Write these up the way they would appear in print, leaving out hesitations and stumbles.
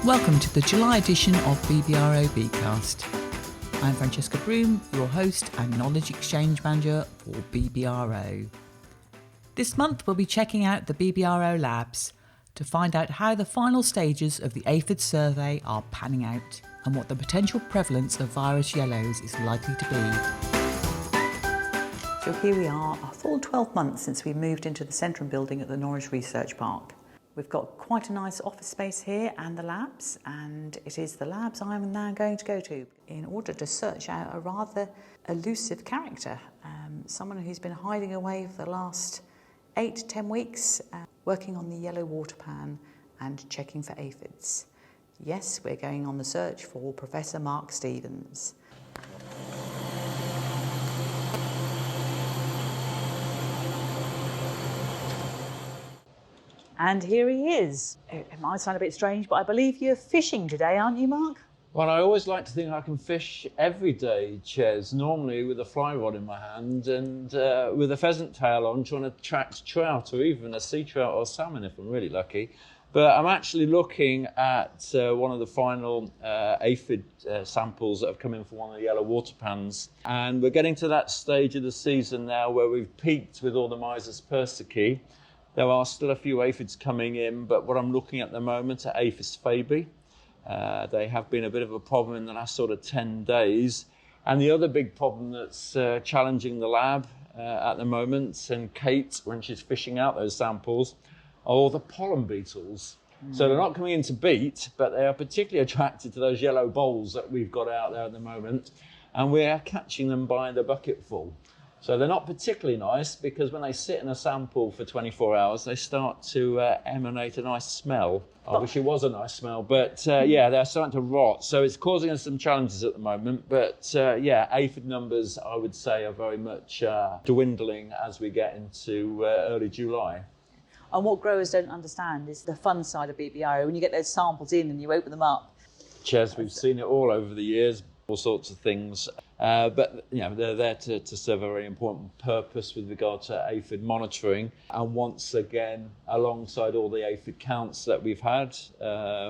Welcome to the July edition of BBRO BeetCast. I'm Francesca Broom, your host and Knowledge Exchange Manager for BBRO. This month we'll be checking out the BBRO labs to find out how the final stages of the aphid survey are panning out and what the potential prevalence of virus yellows is likely to be. So here we are, a full 12 months since we moved into the Centrum building at the Norwich Research Park. We've got quite a nice office space here and the labs, and it is the labs I'm now going to go to in order to search out a rather elusive character, someone who's been hiding away for the last 8 to 10 weeks, working on the yellow water pan and checking for aphids. Yes, we're going on the search for Professor Mark Stevens. And here he is. It might sound a bit strange, but I believe you're fishing today, aren't you, Mark? Well, I always like to think I can fish every day, Ches, normally with a fly rod in my hand and with a pheasant tail on, trying to attract trout or even a sea trout or salmon if I'm really lucky. But I'm actually looking at one of the final aphid samples that have come in for one of the yellow water pans. And we're getting to that stage of the season now where we've peaked with all the Mysis persicae. There are still a few aphids coming in, but what I'm looking at the moment are Aphis fabi. They have been a bit of a problem in the last sort of 10 days. And the other big problem that's challenging the lab at the moment, and Kate, when she's fishing out those samples, are all the pollen beetles. So they're not coming in to beat, but they are particularly attracted to those yellow bolls that we've got out there at the moment. And we are catching them by the bucketful. So they're not particularly nice because when they sit in a sample for 24 hours, they start to emanate a nice smell. I wish it was a nice smell, but yeah, they're starting to rot. So it's causing us some challenges at the moment. But yeah, aphid numbers, I would say, are very much dwindling as we get into early July. And what growers don't understand is the fun side of BBRO. When you get those samples in and you open them up. Ches, we've seen it all over the years, all sorts of things. But you know, they're there to serve a very important purpose with regard to aphid monitoring. And once again, alongside all the aphid counts that we've had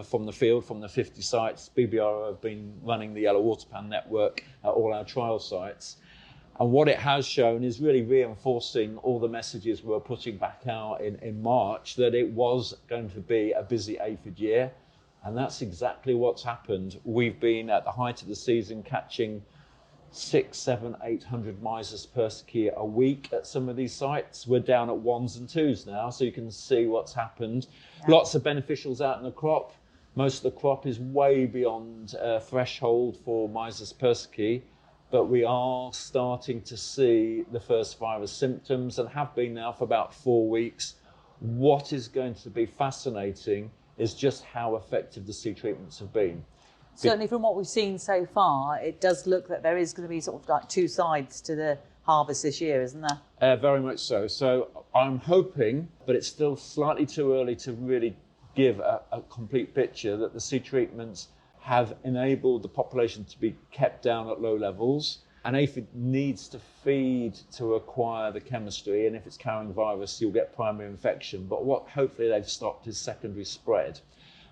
from the field, from the 50 sites, BBRO have been running the yellow water pan network at all our trial sites. And what it has shown is really reinforcing all the messages we were putting back out in March, that it was going to be a busy aphid year. And that's exactly what's happened. We've been at the height of the season catching 600, 700, 800 Mysis persicae a week at some of these sites. We're down at 1s and 2s now, so you can see what's happened. Yeah. Lots of beneficials out in the crop. Most of the crop is way beyond threshold for Mysis persicae, but we are starting to see the first virus symptoms and have been now for about 4 weeks. What is going to be fascinating is just how effective the seed treatments have been. Certainly from what we've seen so far, it does look that there is going to be sort of like two sides to the harvest this year, isn't there? Very much so. So I'm hoping, but it's still slightly too early to really give a complete picture, that the seed treatments have enabled the population to be kept down at low levels. An aphid needs to feed to acquire the chemistry, and if it's carrying virus, you'll get primary infection. But what hopefully they've stopped is secondary spread.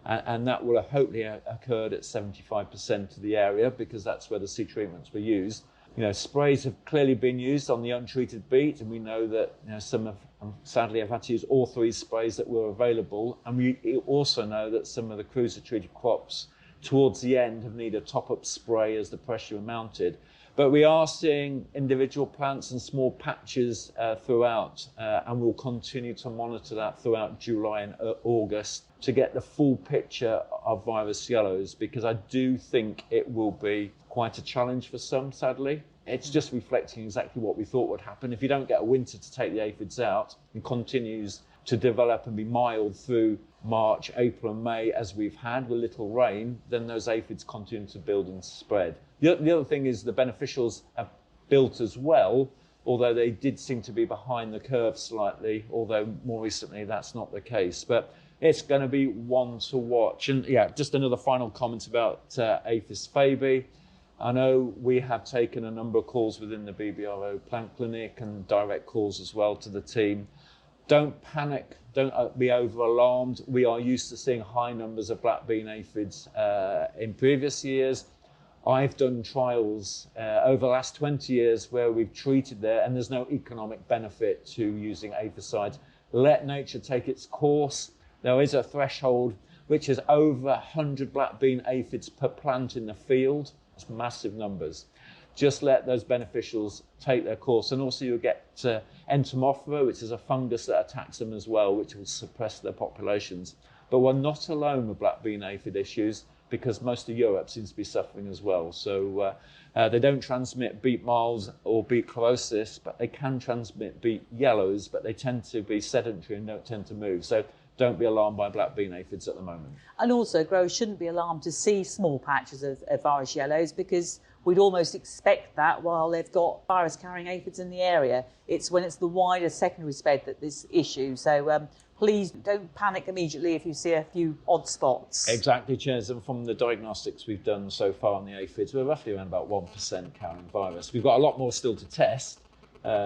And that will have hopefully occurred at 75% of the area, because that's where the seed treatments were used. You know, sprays have clearly been used on the untreated beet, and we know that, you know, some have sadly have had to use all 3 sprays that were available. And we also know that some of the cruiser treated crops towards the end have needed a top-up spray as the pressure mounted. But we are seeing individual plants and small patches throughout, and we'll continue to monitor that throughout July and August to get the full picture of virus yellows, because I do think it will be quite a challenge for some, sadly. It's just reflecting exactly what we thought would happen. If you don't get a winter to take the aphids out and continues to develop and be mild through March, April and May, as we've had with little rain, then those aphids continue to build and spread. The other thing is the beneficials have built as well, although they did seem to be behind the curve slightly, although more recently that's not the case. But it's going to be one to watch. And yeah, just another final comment about Aphis fabi. I know we have taken a number of calls within the BBRO plant clinic and direct calls as well to the team. Don't panic, don't be over alarmed. We are used to seeing high numbers of black bean aphids in previous years. I've done trials over the last 20 years where we've treated there and there's no economic benefit to using aphicides. Let nature take its course. There is a threshold which is over 100 black bean aphids per plant in the field. That's massive numbers. Just let those beneficials take their course. And also you'll get entomophora, which is a fungus that attacks them as well, which will suppress their populations. But we're not alone with black bean aphid issues, because most of Europe seems to be suffering as well. So they don't transmit beet moles or beet chlorosis, but they can transmit beet yellows, but they tend to be sedentary and don't tend to move. So don't be alarmed by black bean aphids at the moment. And also growers shouldn't be alarmed to see small patches of virus yellows, because we'd almost expect that while they've got virus carrying aphids in the area. It's when it's the wider secondary spread that this issue. So please don't panic immediately if you see a few odd spots. Exactly, Chairs. And from the diagnostics we've done so far on the aphids, we're roughly around about 1% carrying virus. We've got a lot more still to test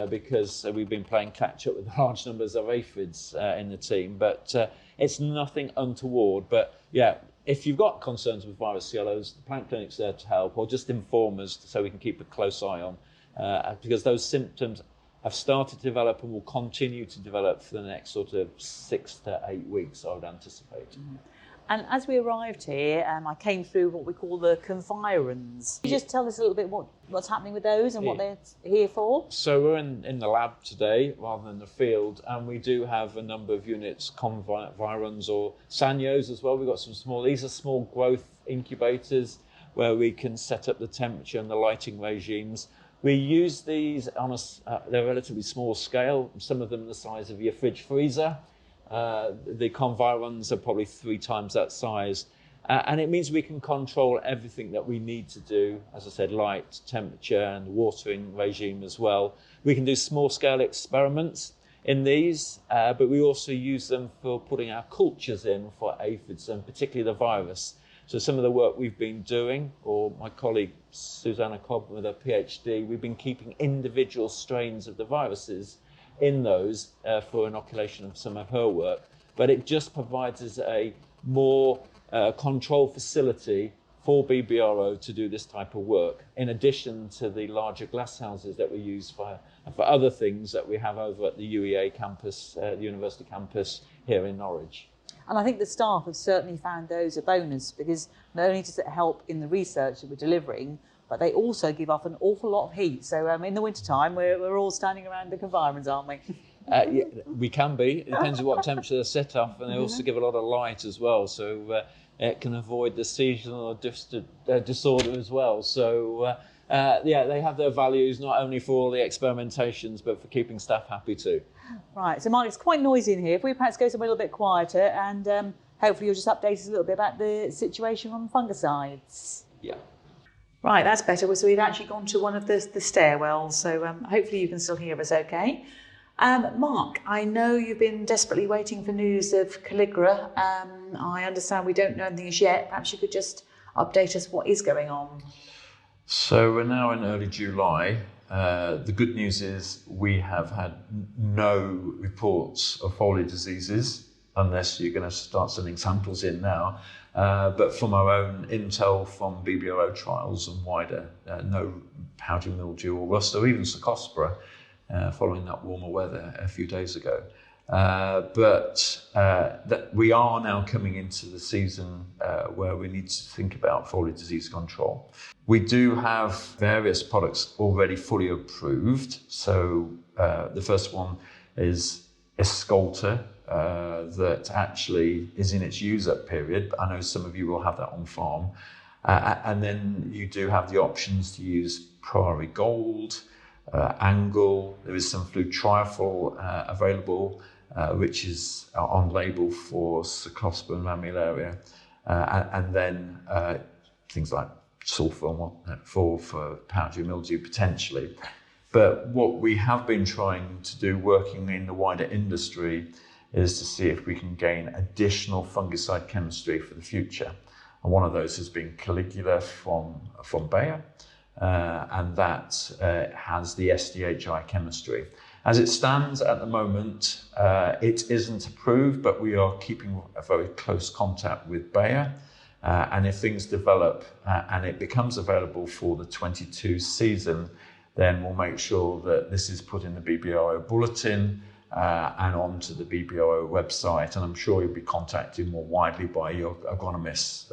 because we've been playing catch up with large numbers of aphids in the team. But it's nothing untoward. But yeah, if you've got concerns with virus yellows, the plant clinic's there to help, or just inform us so we can keep a close eye on, because those symptoms have started to develop and will continue to develop for the next sort of 6 to 8 weeks, I would anticipate. Mm-hmm. And as we arrived here, I came through what we call the convirons. Can you just tell us a little bit what's happening with those and what they're here for? So we're in the lab today rather than the field, and we do have a number of units, convirons or sanyos as well. We've got some these are small growth incubators where we can set up the temperature and the lighting regimes. We use these on they're a relatively small scale, some of them the size of your fridge freezer. The convirons are probably 3 times that size. And it means we can control everything that we need to do, as I said, light, temperature and watering regime as well. We can do small scale experiments in these, but we also use them for putting our cultures in for aphids and particularly the virus. So some of the work we've been doing, or my colleague Susanna Cobb with her PhD, we've been keeping individual strains of the viruses in those for inoculation of some of her work. But it just provides us a more control facility for BBRO to do this type of work, in addition to the larger glass houses that we use for other things that we have over at the UEA campus, the university campus here in Norwich. And I think the staff have certainly found those a bonus, because not only does it help in the research that we're delivering, but they also give off an awful lot of heat. So in the wintertime, we're all standing around the convirons, aren't we? Yeah, we can be. It depends on what temperature they're set up, and they also give a lot of light as well. So it can avoid the seasonal disorder as well. So yeah, they have their values not only for all the experimentations, but for keeping staff happy too. Right, so Mark, it's quite noisy in here. If we perhaps go somewhere a little bit quieter, and hopefully you'll just update us a little bit about the situation on fungicides. Yeah. Right, that's better. So we've actually gone to one of the stairwells, so hopefully you can still hear us okay. Mark, I know you've been desperately waiting for news of Caligula. I understand we don't know anything as yet. Perhaps you could just update us what is going on. So we're now in early July. The good news is we have had no reports of foliar diseases, unless you're going to start sending samples in now. But from our own intel from BBRO trials and wider, no powdery mildew or rust or even Cercospora following that warmer weather a few days ago. But that we are now coming into the season where we need to think about foliar disease control. We do have various products already fully approved. So the first one is Escolta, that actually is in its use-up period. But I know some of you will have that on farm. And then you do have the options to use Prairie Gold, Angle. There is some flutriafol available, which is on label for Cercospora and Rammularia, and then things like sulfur and whatnot for powdery mildew potentially. But what we have been trying to do, working in the wider industry, is to see if we can gain additional fungicide chemistry for the future. And one of those has been Caligula from Bayer, and that has the SDHI chemistry. As it stands at the moment, it isn't approved, but we are keeping a very close contact with Bayer. And if things develop and it becomes available for the 22 season, then we'll make sure that this is put in the BBRO bulletin and onto the BBRO website. And I'm sure you'll be contacted more widely by your agronomists,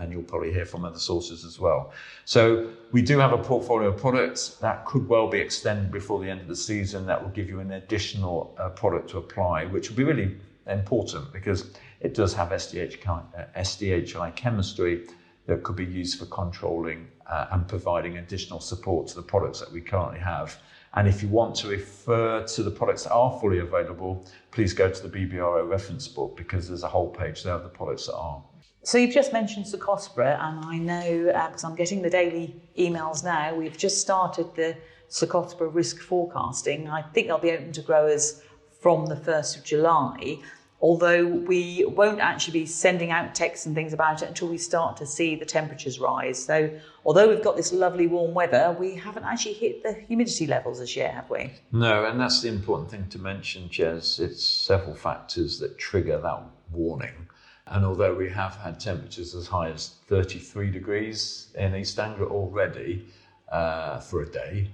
and you'll probably hear from other sources as well. So we do have a portfolio of products that could well be extended before the end of the season. That will give you an additional product to apply, which will be really important because it does have SDHI chemistry that could be used for controlling and providing additional support to the products that we currently have. And if you want to refer to the products that are fully available, please go to the BBRO reference book because there's a whole page there of the products that are. So you've just mentioned Cercospora, and I know, because I'm getting the daily emails now, we've just started the Cercospora risk forecasting. I think they'll be open to growers from the 1st of July. Although we won't actually be sending out texts and things about it until we start to see the temperatures rise. So although we've got this lovely warm weather, we haven't actually hit the humidity levels as yet, have we? No, and that's the important thing to mention, Jez. It's several factors that trigger that warning. And although we have had temperatures as high as 33 degrees in East Anglia already for a day,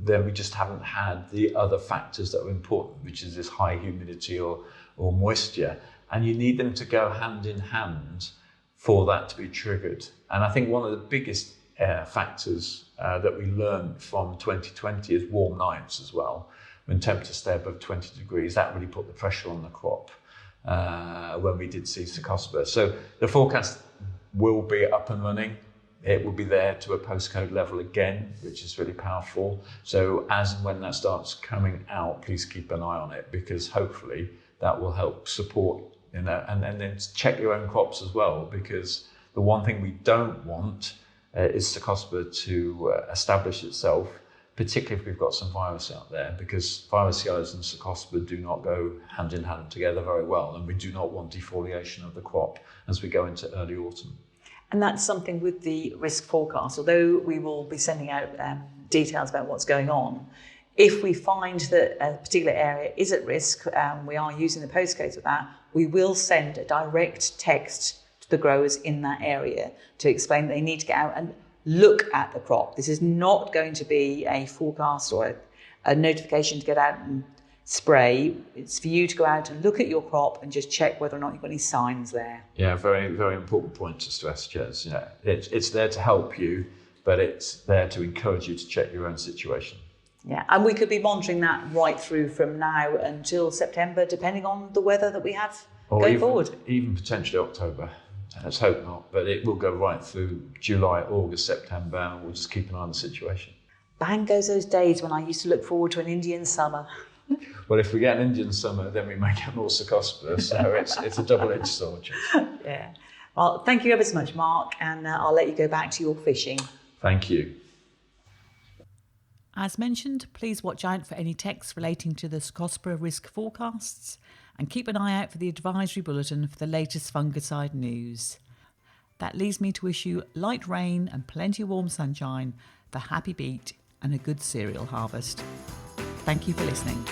then we just haven't had the other factors that are important, which is this high humidity or moisture. And you need them to go hand in hand for that to be triggered. And I think one of the biggest factors that we learned from 2020 is warm nights as well. When temperatures stay above 20 degrees, that really put the pressure on the crop when we did see Cercospora. So the forecast will be up and running. It will be there to a postcode level again, which is really powerful. So as and when that starts coming out, please keep an eye on it because hopefully that will help support, and then check your own crops as well, because the one thing we don't want is Cercospora to establish itself, particularly if we've got some virus out there, because virus yellows and Cercospora do not go hand in hand together very well, and we do not want defoliation of the crop as we go into early autumn. And that's something with the risk forecast. Although we will be sending out details about what's going on, if we find that a particular area is at risk, we are using the postcodes of that, we will send a direct text to the growers in that area to explain that they need to get out and look at the crop. This is not going to be a forecast or a notification to get out and spray. It's for you to go out and look at your crop and just check whether or not you've got any signs there. Yeah, very, very important point to stress, Jez. Yeah, it's there to help you, but it's there to encourage you to check your own situation. Yeah, and we could be monitoring that right through from now until September, depending on the weather that we have going forward. Even potentially October. Let's hope not, but it will go right through July, August, September, and we'll just keep an eye on the situation. Bang goes those days when I used to look forward to an Indian summer. Well, if we get an Indian summer, then we may get more Cercospora, so it's a double-edged sword. Yeah. Well, thank you ever so much, Mark, and I'll let you go back to your fishing. Thank you. As mentioned, please watch out for any texts relating to the Cercospora risk forecasts and keep an eye out for the advisory bulletin for the latest fungicide news. That leaves me to wish you light rain and plenty of warm sunshine for happy beet and a good cereal harvest. Thank you for listening.